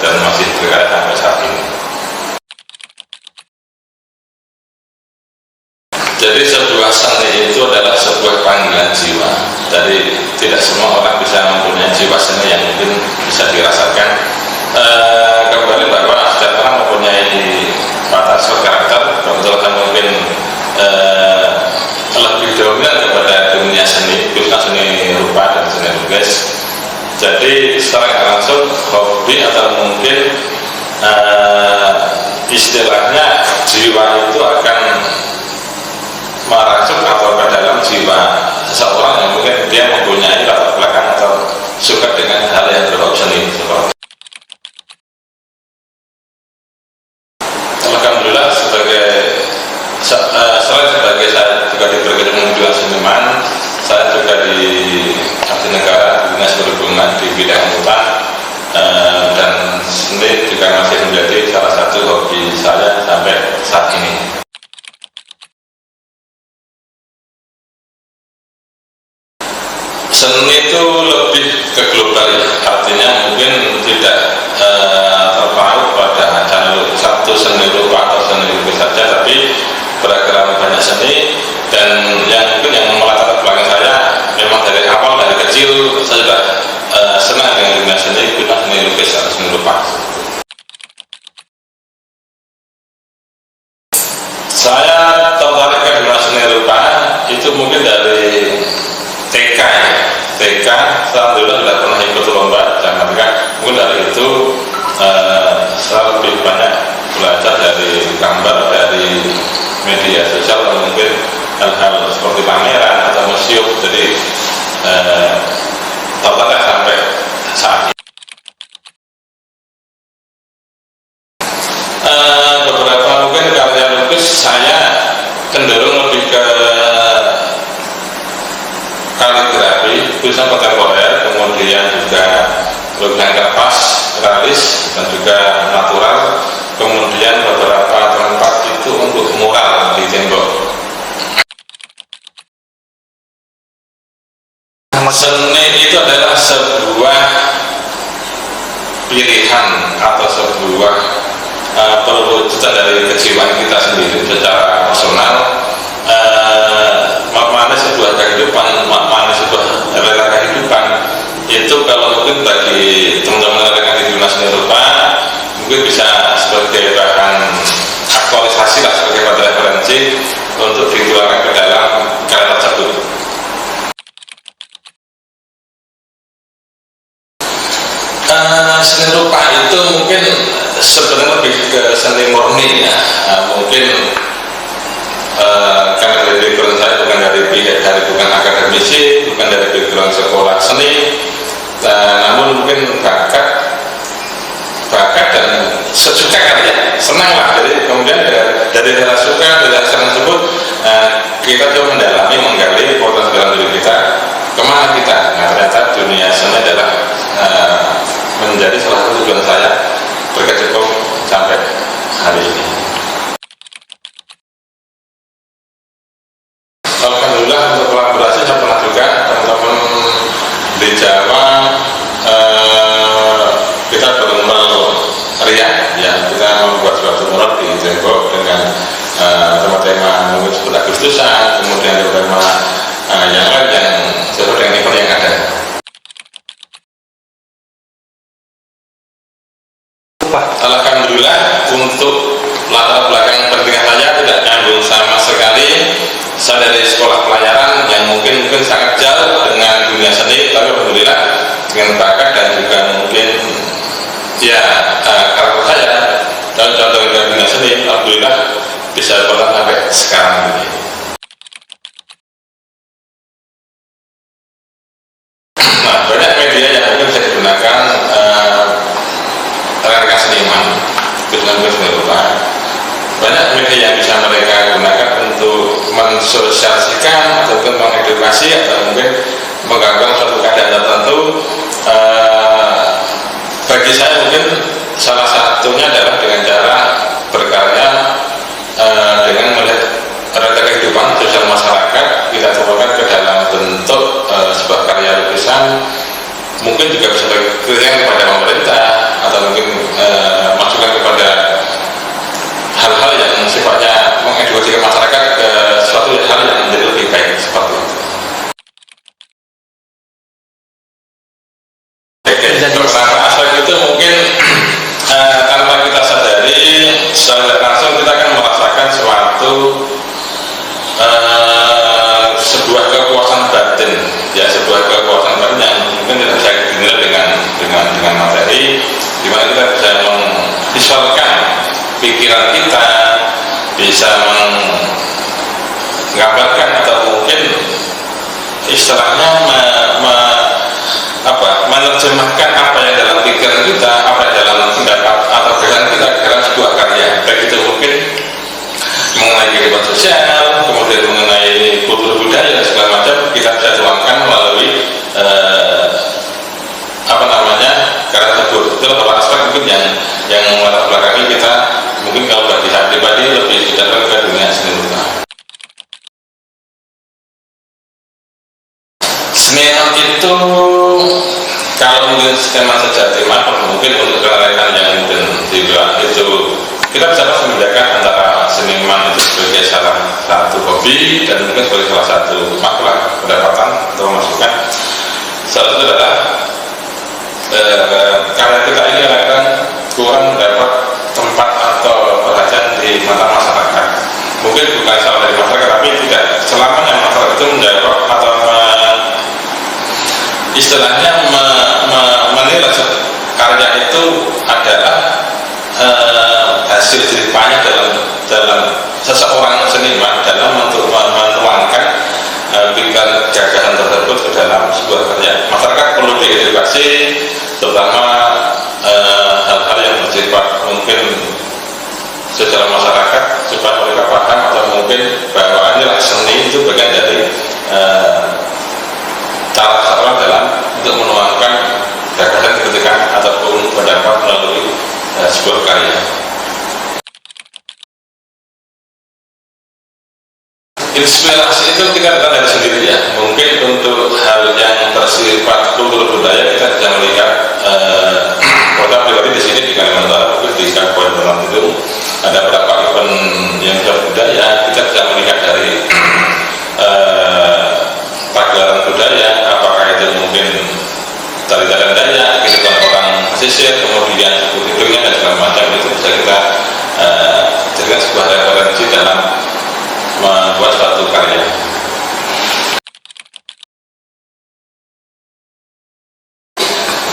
dan masih berkarya sampai saat ini. Jadi sebuah seni itu adalah sebuah panggilan jiwa. Jadi tidak semua orang bisa mempunyai jiwa seni yang mungkin bisa dirasakan. Kembali bahwa setiap orang mempunyai batas karakter, kebetulan mungkin lebih dominan kepada dunia seni, khususnya seni rupa dan seni lukis. Jadi secara langsung hobi atau mungkin istilahnya jiwa itu akan merasuk atau ke dalam jiwa seseorang yang mungkin dia mempunyai latar belakang atau suka dengan hal yang berbau seni. Alhamdulillah selain sebagai saya juga diberi kemudian seniman, saya juga di abdi negara dinas perhubungan di bidang hutan, dan seni juga masih menjadi salah satu hobi saya sampai saat ini. Seni itu lebih ke global ya, artinya mungkin tidak terpaut pada satu seni rupa atau seni lukis saja, tapi beragam banyak seni. Dan yang mungkin yang melatar belakang saya memang dari awal, dari kecil saya sudah senang dengan dunia seni, khususnya seni lukis atau seni rupa. Saya tertarik ke dunia seni rupa itu mungkin dari TK ya. TK, alhamdulillah sudah pernah ikut lomba Jakarta. Mungkin dari itu saya lebih banyak belajar dari gambar, dari media sosial, atau mungkin hal-hal seperti pameran atau museum. Jadi tertarik sampai saat ini. Beberapa mungkin karya lukis saya cenderung lebih ke kaligrafi, tulisan kontemporer, kemudian juga lukisan kertas, realis, dan juga natural. Kemudian beberapa tempat itu untuk mural di tembok. Seni itu adalah sebuah pilihan atau sebuah perwujudan dari kejiwaan kita sendiri secara personal. Makna sebuah kehidupan, makna sebuah rela kehidupan itu kalau mungkin bagi teman-teman rekan di dunia seni rupa mungkin bisa sebagai bahan aktualisasi lah, sebagai bahan referensi untuk dituangkan ke dalam karya tersebut. Seni rupa itu mungkin sebenarnya lebih ke seni murni ya. Mungkin karena dari background saya bukan akademisi, bukan dari background sekolah seni, namun mungkin bakat dan sesuka karya, senang lah. Jadi kemudian dari rasa suka, dari rasa tersebut kita coba mendalami, menggali potensi dalam diri kita, kemana kita. Nah ternyata dunia seni adalah menjadi salah satu tujuan saya berkecimpung sampai hari ini. Alhamdulillah untuk kolaborasi saya pernah juga teman-teman di Jawa, kita bermural ria ya, kita membuat suatu mural di tembok dengan tema-tema mungkin seperti Agustusan, kemudian tema yang lain yang sesuai dengan event yang ada. Alhamdulillah untuk latar belakang pendidikan saya tidak nyambung sama sekali. Saya dari sekolah pelayaran yang mungkin sangat jauh dengan dunia seni, tapi alhamdulillah dengan bakat dan juga mungkin ya karakter saya dan contoh dengan dunia seni, alhamdulillah bisa bertahan sampai sekarang ini. Nah, banyak media yang mungkin bisa digunakan rekan-rekan seniman, khususnya seni rupa. Banyak media yang bisa mereka gunakan untuk mensosialisasikan atau mengedukasi atau mungkin mengganggu suatu keadaan tertentu. Bagi saya mungkin salah satunya adalah dengan cara berkarya dengan melihat realita kehidupan sosial masyarakat, kita cobakan ke dalam bentuk sebuah karya lukisan. Mungkin juga bisa berkritik kepada pemerintah atau mungkin bisa menggambarkan atau mungkin istilahnya menerjemahkan apa yang dalam pikiran kita, apa yang dalam pendapat atau pikiran kita dalam sebuah karya, baik itu mungkin mengenai kehidupan sosial, kemudian mengenai kultur budaya dan segala macam, kita bisa tuangkan melalui karya tersebut. Itu beberapa aspek mungkin yang melatar belakangi kita, mungkin kalau bagi saya pribadi lebih tidak ke dunia seni rupa. Seniman itu kalau mungkin skema sejati mungkin untuk rekan yang mungkin tidak itu kita bisa membedakan antara seniman itu sebagai salah satu hobi dan mungkin sebagai salah satu makna pendapatan atau masukan. Salah satu adalah karya kita ini akan kurang mendapat tempat atau perhatian di mata masyarakat. Mungkin bukan salah dari masyarakat, tapi tidak selamanya masyarakat itu menjawab atau istilahnya menilai karya itu adalah hasil jeripayah dalam seseorang seniman dalam menuangkan pikiran gagasan tersebut ke dalam sebuah karya. Masyarakat perlu diedukasi terutama hal-hal yang bersifat mungkin secara masyarakat supaya mereka paham atau mungkin bahwa inilah seni itu bagian dari cara seseorang dalam untuk menuangkan gagasan kritikan ataupun pendapat melalui sebuah karya. Inspirasi itu kita datang dari sendiri ya. Mungkin untuk hal yang bersifat kultur budaya kita bisa melihat kota pribadi di sini di Kalimantan Utara, mungkin di Kabupaten Bernang itu ada beberapa event yang budaya. Kita bisa melihat dari pagelaran budaya, apakah itu mungkin tari-tarian Dayak, kehidupan orang pesisir, kemudian suku hidungnya dan segala macam, itu bisa kita jadikan sebuah referensi dalam membuat suatu karya.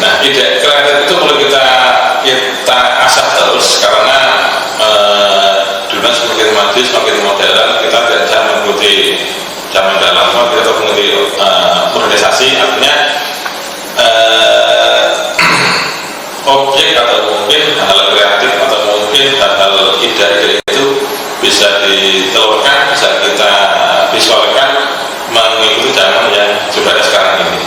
Nah, ide kreatif itu perlu kita asah terus karena dunia semakin maju, semakin modern, kita tidak bisa mengikuti zaman dalam, kita mengikuti modernisasi, artinya objek atau mungkin hal kreatif atau mungkin hal ide-ide itu bisa ditelurkan, bisa kita visualkan mengikuti zaman yang sudah ada sekarang ini.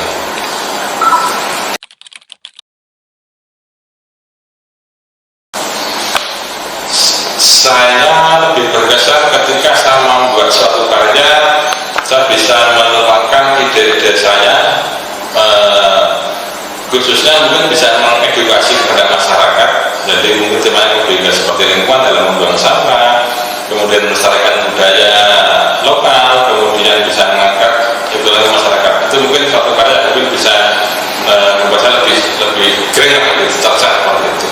Saya lebih berkesan ketika saya membuat suatu karya, saya bisa menuangkan ide-ide saya, khususnya mungkin bisa mengedukasi kepada masyarakat. Jadi mungkin temanya lebih seperti lingkungan dalam membuang sampah, kemudian melestarikan budaya lokal, kemudian bisa mengangkat ekonomi masyarakat. Itu mungkin suatu karya mungkin bisa membuat saya lebih keren, lebih terasa seperti itu.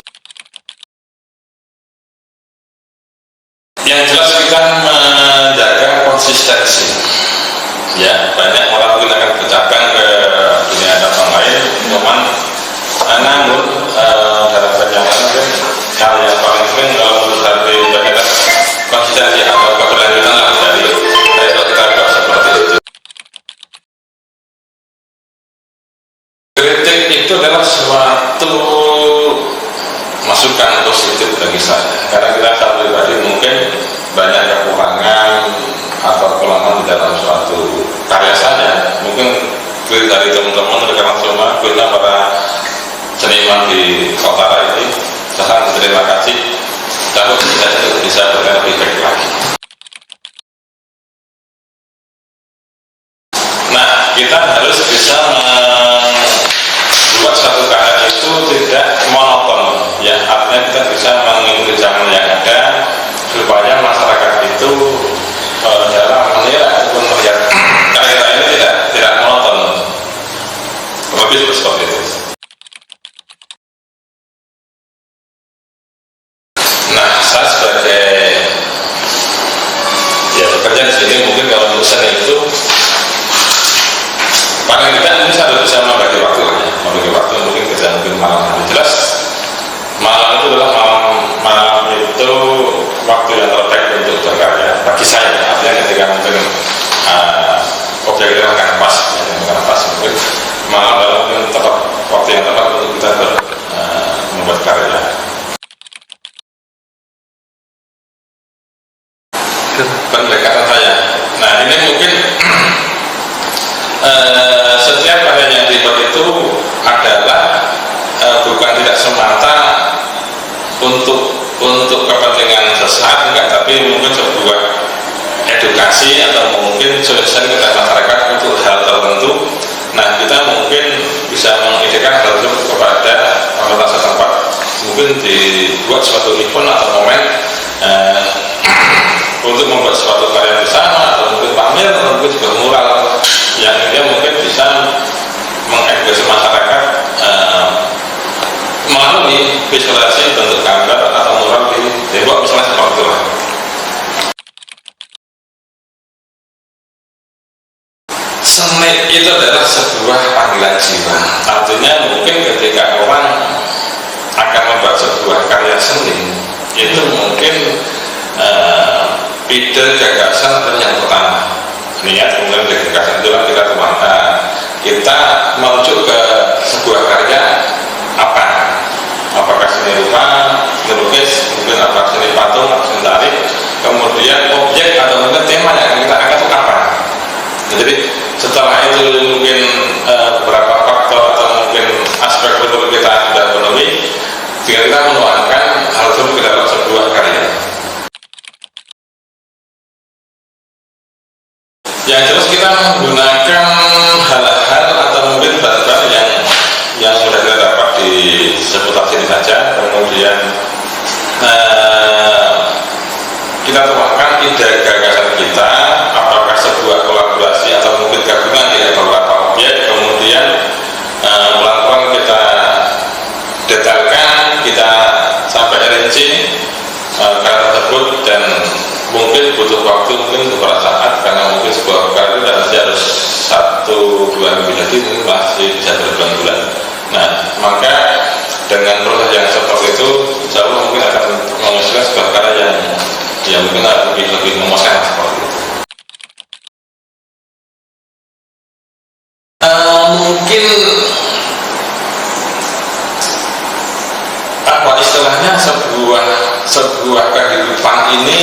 Yang jelas kita menjaga konsistensi. Ya, banyak orang mungkin akan bercabang ke dunia cabang lain, namun dalam banyak mungkin hal yang paling penting kalau menurut saya bagian konsistensi atau keberlanjutan lah dari kita buat seperti itu. Kritik itu adalah suatu masukan positif bagi saya, karena kita saat pribadi mungkin banyak kekurangan atau kelemahan di dalam suatu karya saya. Mungkin dari teman-teman rekan semua, kita para seniman di Kaltara ini, saya sangat berterima kasih. Tapi bisa lebih baik lagi. Nah, kita harus bisa membuat satu karya itu tidak monoton, ya. Artinya kita bisa mengikuti zaman yang ada supaya masyarakat itu dalam menilai ataupun melihat karya ini tidak monoton, lebih seperti itu. Nah, saya sebagai bekerja di sini, mungkin kalau untuk seni itu paling tidak ini saya harus bisa membagi waktu, mungkin kerja mungkin malam. Jelas malam itu adalah malam itu waktu yang terbaik untuk berkarya. pendekatan saya. Nah ini mungkin setiap karya yang dibuat itu adalah bukan tidak semata untuk kepentingan sesaat, enggak, tapi mungkin sebuah edukasi atau mungkin solusi kepada masyarakat untuk hal tertentu. Nah kita mungkin bisa mengidekan hal itu kepada pemerintah setempat, mungkin dibuat suatu event atau momen untuk membuat suatu karya bersama, atau mungkin pamer, atau mungkin juga mural yang dia mungkin bisa mengedukasi masyarakat melalui visualisasi bentuk gambar atau mural di tembok misalnya seperti itu. Seni itu adalah sebuah panggilan jiwa. Artinya mungkin ketika orang akan membuat sebuah karya seni, itu mungkin ide gagasan dan yang pertama niat, kemudian gagasan itu kan kita tuangkan, kita merujuk ke sebuah karya apa, apakah seni rupa, seni lukis, mungkin apa seni patung, seni tarik, kemudian objek atau mungkin tema yang kita angkat itu apa. Jadi setelah itu mungkin beberapa faktor atau mungkin aspek betul kita sudah penuhi, tinggal kita menuangkan hal tersebut ke dalam sebuah karya. Yang jelas kita menggunakan hal-hal atau mungkin bahan-bahan yang sudah kita dapat di seputar sini saja, kemudian kita tuangkan ide gagasan kita, apakah sebuah kolaborasi atau mungkin gabungan di beberapa objek, kemudian pelan-pelan kita detailkan, kita sampai rinci karya tersebut, dan mungkin butuh waktu mungkin beberapa saat, karena mungkin sebuah karya itu tidak harus 1-2 minggu jadi, mungkin masih bisa berbulan-bulan. Nah maka dengan proses yang seperti itu, insya Allah mungkin akan menghasilkan sebuah karya yang mungkin lebih memuaskan seperti itu. Mungkin apa istilahnya, sebuah kehidupan ini,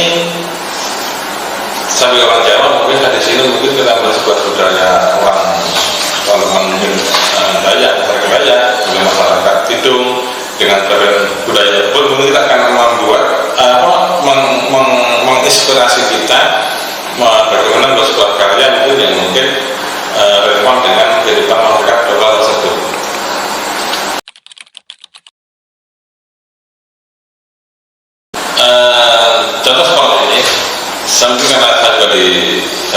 sambil orang Jawa mungkin di sini mungkin kita sebuah budaya orang mungkin Dayak, masyarakat Dayak, dengan masyarakat Tidung, dengan budaya tersebut mungkin kita akan membuat menginspirasi kita bagaimana membuat sebuah karya mungkin yang mungkin relevan dengan kehidupan masyarakat lokal tersebut. Contoh seperti ini, sampai karena saya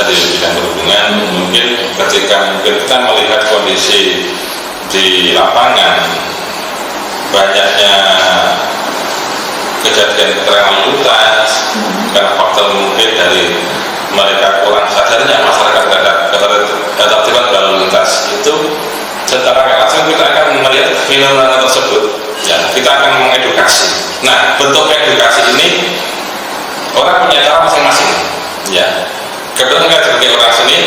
di bidang perhubungan, mungkin ketika mungkin kita melihat kondisi di lapangan, banyaknya kejadian keterangan lintas karena faktor mungkin dari mereka kurang sadarnya masyarakat terhadap ketertiban lalu lintas itu, secara langsung kita akan melihat fenomena tersebut, ya, kita akan mengedukasi. Nah bentuk edukasi ini orang punya cara masing-masing, ya. Kebetulan saya sebagai orang seni,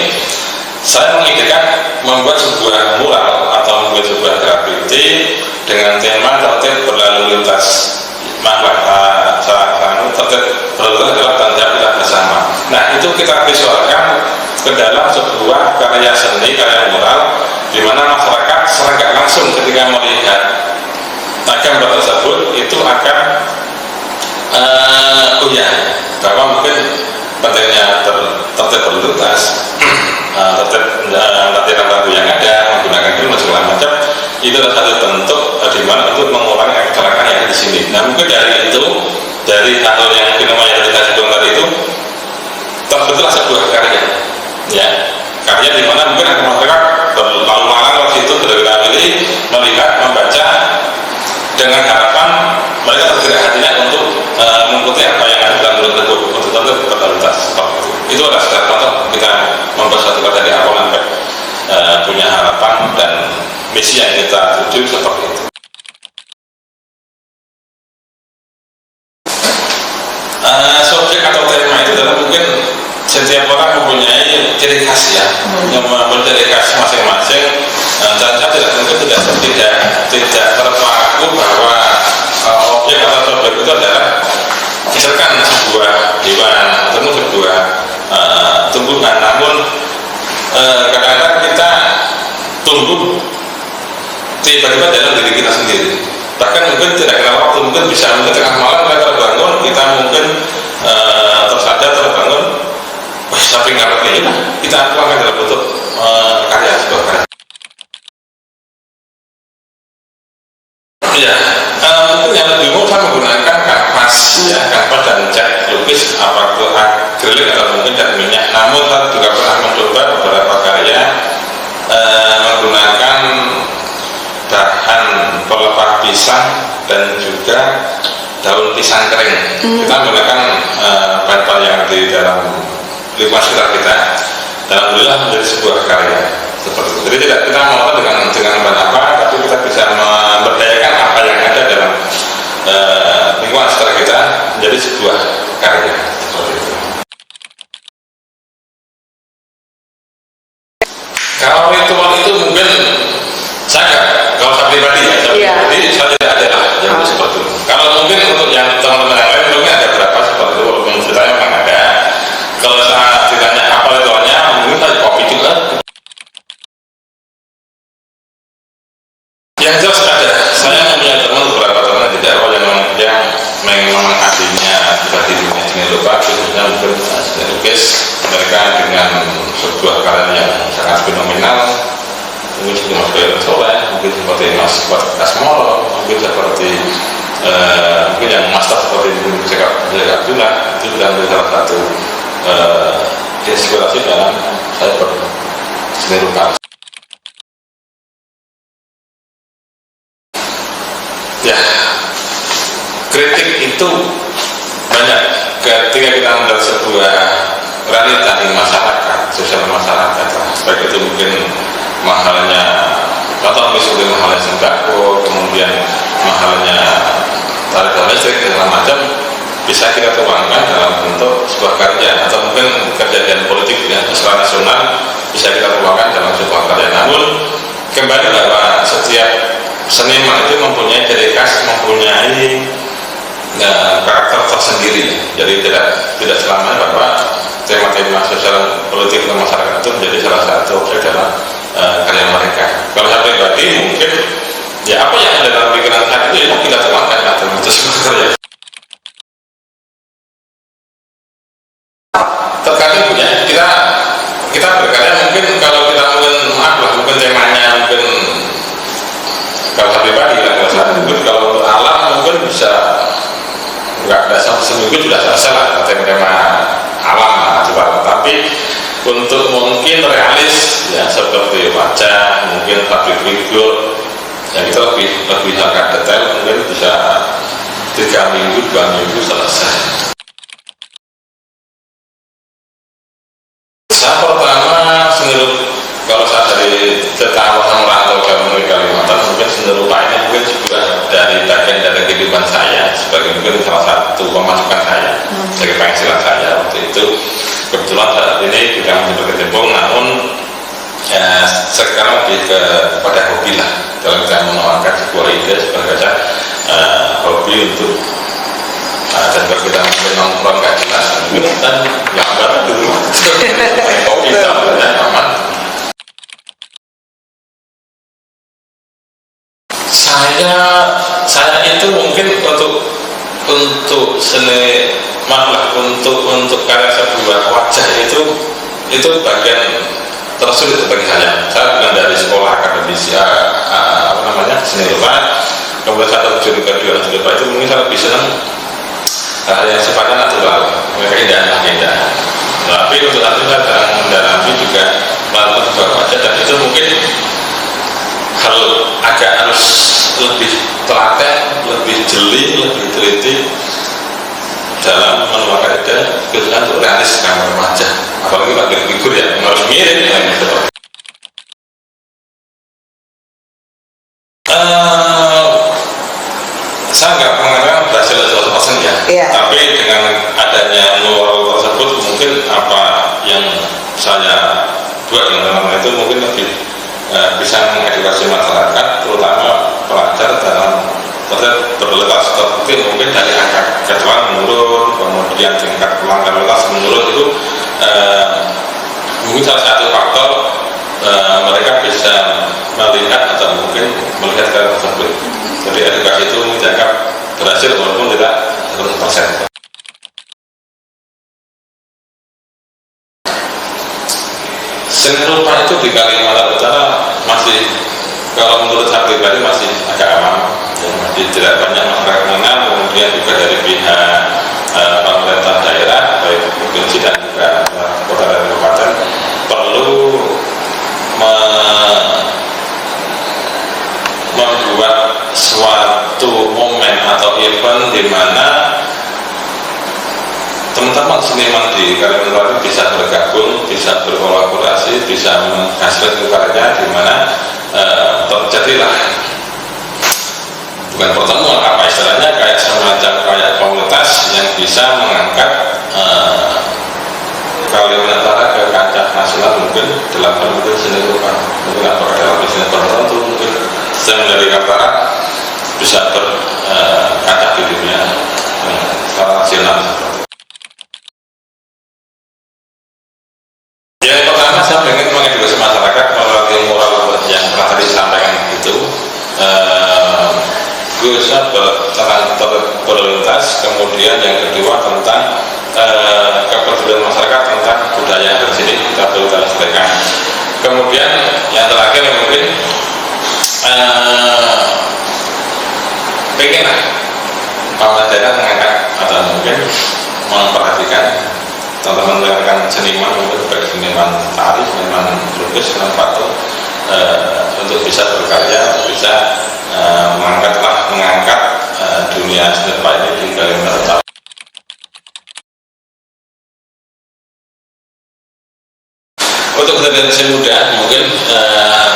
saya mengidekan membuat sebuah mural atau membuat sebuah grafiti dengan tema tertib berlalu lintas. Tertib berlalu lintas adalah tanggung jawab kita bersama. Nah itu kita visualkan ke dalam sebuah karya seni, karya mural, di mana masyarakat secara nggak langsung ketika melihat gambar tersebut itu akan bahwa mungkin pentingnya tertib berlalu lintas, tertib lampu yang ada, menggunakan film segala macam, itu adalah satu bentuk di mana untuk mengurangi kecelakaan yang ada di sini. Nah mungkin dari itu, dari hal yang fenomena yang kita sebutkan tadi itu, terbentuklah sebuah karya, ya, karya di mana mungkin ada masyarakat berlalu lalang waktu itu berkali-kali melihat, membaca, dengan harapan mereka tergerak hatinya untuk mengikuti apa yang ada dalam bulan tersebut, untuk tentu berkualitas seperti itu. Itu adalah secara contoh kita membuat satu karya dari awal sampai punya harapan dan misi yang kita tuju seperti itu. Subjek atau tema itu adalah mungkin setiap orang mempunyai ciri khas, ya, yang mempunyai ciri khas masing-masing, dan saya tidak terpaku bahwa objek atau subjek itu adalah misalkan sebuah hewan atau sebuah mungkin tidak kena waktu, mungkin bisa mungkin tengah malam mereka terbangun, kita mungkin tersadar terbangun, wah tapi nggak ini lah, kita tuangkan dalam bentuk karya, sebuah karya. Ya, mungkin yang lebih umum saya menggunakan kanvas, ya, kanvas dan cat lukis, apa itu akrilik atau mungkin cat minyak. Namun saya juga pernah mencoba beberapa karya menggunakan bahan pelepah pisang dan juga daun pisang kering. Kita menggunakan bahan-bahan yang di dalam lingkungan sekitar kita, dan alhamdulillah menjadi sebuah karya seperti itu. Jadi tidak kita mau dengan bahan apa, tapi kita bisa memberdayakan apa yang ada dalam lingkungan sekitar kita menjadi sebuah karya seperti itu. Kalau ritual itu mungkin kalau saya pribadi ya, saya tidak ada lah yang seperti itu. Kalau mungkin untuk yang teman-teman yang lain mungkin ada berapa seperti itu, walaupun ceritanya memang ada. Kalau saya ditanya apa ritualnya, mungkin saya kopi juga. Yang jelas ada, saya punya teman beberapa teman di Jawa yang memang ahlinya di dunia seni rupa, khususnya mungkin seni lukis. Mereka dengan sebuah karya yang sangat fenomenal, mungkin seperti Mas Bayu Soleh, mungkin seperti Mas Kasmoro, mungkin seperti mungkin yang master seperti Jack Abdullah, itu sudah menjadi salah satu inspirasi dalam saya berseni rupa. Ya, kritik itu banyak ketika kita melihat sebuah realita di masyarakat, sosial masyarakat, baik itu mungkin mahalnya contoh misalnya mahalnya sembako, kemudian mahalnya tarif listrik dan segala macam, bisa kita tuangkan dalam bentuk sebuah karya, atau mungkin kejadian politik ya, secara nasional bisa kita tuangkan dalam sebuah karya. Namun kembali bahwa setiap seniman itu mempunyai ciri khas, mempunyai karakter tersendiri. Jadi tidak selamanya bahwa tema-tema sosial politik dan masyarakat itu menjadi salah satu objek dalam karya mereka. Kalau saya pribadi mungkin ya apa yang ada dalam pikiran saya itu ya kita tuangkan dalam bentuk sebuah karya. Terkadang punya kita berkarya mungkin kalau kita mungkin temanya mungkin kalau saya pribadi mungkin kalau untuk alam mungkin bisa nggak ada seminggu sudah selesai lah tema alam coba. Tapi untuk mungkin realis ya seperti wajah, mungkin public figure, ya kita lebih agak detail, mungkin bisa 3 minggu 2 minggu selesai. Saya pertama seni, kalau saya dari cerita sama merantau ke Kalimantan, mungkin seni rupa ini mungkin juga dari bagian dari kehidupan saya, sebagai mungkin salah satu pemasukan saya, sebagai penghasilan saya waktu itu. Kebetulan saat ini juga menjadi berkecimpung, namun sekarang lebih kepada hobi lah, dalam kita menawarkan sebuah ide sebagai hobi untuk dan kalau kita mungkin nongkrong gak jelas dan yang baru di rumah kopi dan aman. Saya itu mungkin untuk seni untuk karya sebuah wajah itu bagian tersulit bagi saya. Saya bukan dari sekolah akademisi seni rupa, kemudian saya terjun ke dunia seni rupa itu mungkin saya lebih senang hal yang sifatnya natural, keindahan. Tapi untuk saat ini saya sedang mendalami juga melakukan sebuah wajah, dan itu mungkin agak harus lebih telaten, lebih jeli, lebih teliti dalam menuangkan ide, khususnya untuk realis gambar wajah, apalagi pakai figur ya harus mirip seperti. Saya nggak mengatakan berhasil 100% ya, tapi dengan adanya mural tersebut mungkin apa yang saya buat dengan itu mungkin lebih bisa mengedukasi masyarakat, terutama pelajar dalam berlepas terbukti mungkin dari angka kecelakaan menurun, kemudian tingkat pelanggaran lintas menurun, itu mungkin salah satu faktor mereka bisa melihat atau mungkin melihat karya tersebut. Jadi edukasi itu dianggap berhasil walaupun tidak 100%. Seni rupa itu di Kalimantan Utara masih, kalau menurut saya pribadi masih agak aman, ya, masih tidak banyak masyarakat mengenal. Kemudian juga dari pihak pemerintah daerah, baik provinsi dan juga kota dan kabupaten, perlu membuat suatu momen atau event di mana teman-teman seniman di Kalimantan bisa bergabung, bisa berkolaborasi, bisa menghasilkan karya di mana terjadilah bukan pertemuan, apa istilahnya, kayak semacam kayak komunitas yang bisa mengangkat Kalimantan Utara ke kancah nasional, mungkin dalam hal mungkin seni rupa, mungkin apakah dalam bisnis tertentu, mungkin seni dari Kaltara bisa berkancah di dunia secara nasional. Yang pertama, saya ingin mengedukasi masyarakat melalui moral yang pernah tadi disampaikan itu, bisa berlintas. Kemudian yang kedua tentang kepedulian masyarakat tentang budaya yang di sini kita perlu lestarikan. Kemudian yang terakhir mungkin pengen pemerintah daerah mengangkat atau mungkin memperhatikan teman-teman rekan seniman, mungkin baik seniman tari, seniman lukis, seniman patung, untuk bisa berkarya, bisa mengangkat dunia seni rupa ini di Kalimantan Utara. Untuk generasi muda mungkin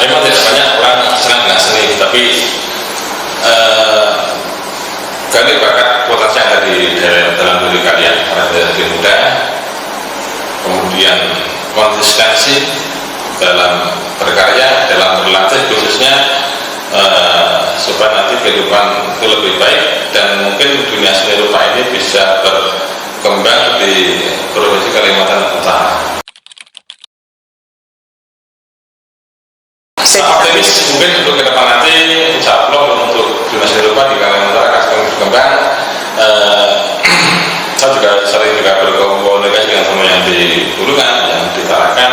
memang tidak banyak orang senang dengan seni, tapi gali bakat potensi yang ada di dalam diri kalian pada generasi muda, kemudian konsistensi dalam berkarya, dalam berlatih khususnya, supaya nanti kehidupan itu lebih baik dan mungkin dunia seni rupa ini bisa berkembang di Provinsi Kalimantan Utara. Optimis mungkin untuk ke depan nanti, insya Allah untuk dunia seni rupa di Kalimantan Utara akan berkembang. Saya juga sering berkomunikasi dengan teman yang di Bulungan, yang di Tarakan,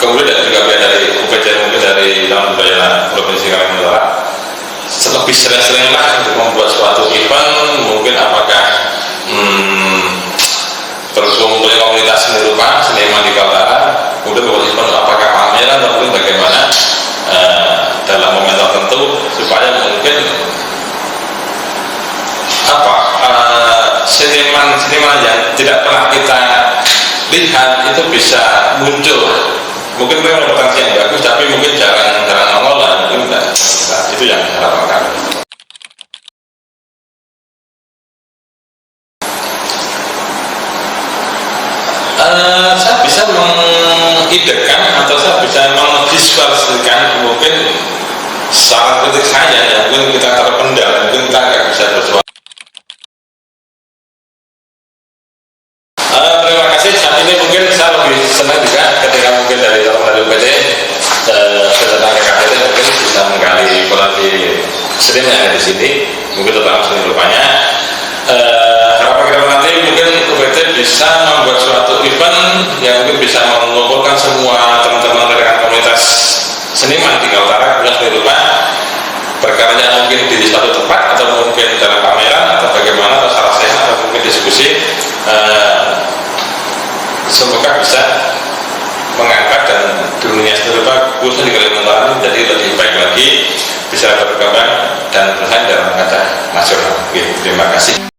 kemudian juga dari UPJ, mungkin dari Taman Budaya Provinsi Kalimantan Utara. Lebih sering-seringlah untuk membuat suatu event, mungkin apakah berkumpulnya komunitas seni rupa, seniman di Kaltara, kemudian membuat event apakah pameran atau mungkin bagaimana dalam momen tertentu, supaya mungkin seniman yang tidak pernah kita lihat itu bisa muncul. Mungkin memang potensi yang bagus, tapi mungkin jarang nongol, mungkin enggak. Nah, itu yang harapan kami. Saya bisa mengidekan atau saya bisa memvisualisasikan mungkin saran kritik saya yang mungkin kita terpendam, mungkin kita nggak bisa bersuara. Terima kasih. Saat ini mungkin saya lebih senang juga ketika mungkin dari teman-teman UPT tentang KKT mungkin bisa menggali potensi seni yang ada di sini, mungkin terutama seni rupanya. Harapan kita nanti mungkin UPT bisa membuat suatu event yang mungkin bisa mengumpulkan semua teman-teman rekan komunitas seniman di Kaltara, punya seni rupa, berkarya mungkin di suatu tempat atau mungkin dalam pameran atau bagaimana, atau secara sehat atau mungkin diskusi. Semoga bisa mengangkat dan dunia seni rupa khususnya di Kalimantan Utara menjadi lebih baik lagi, bisa berkembang dan bersaing dalam kancah nasional. Terima kasih.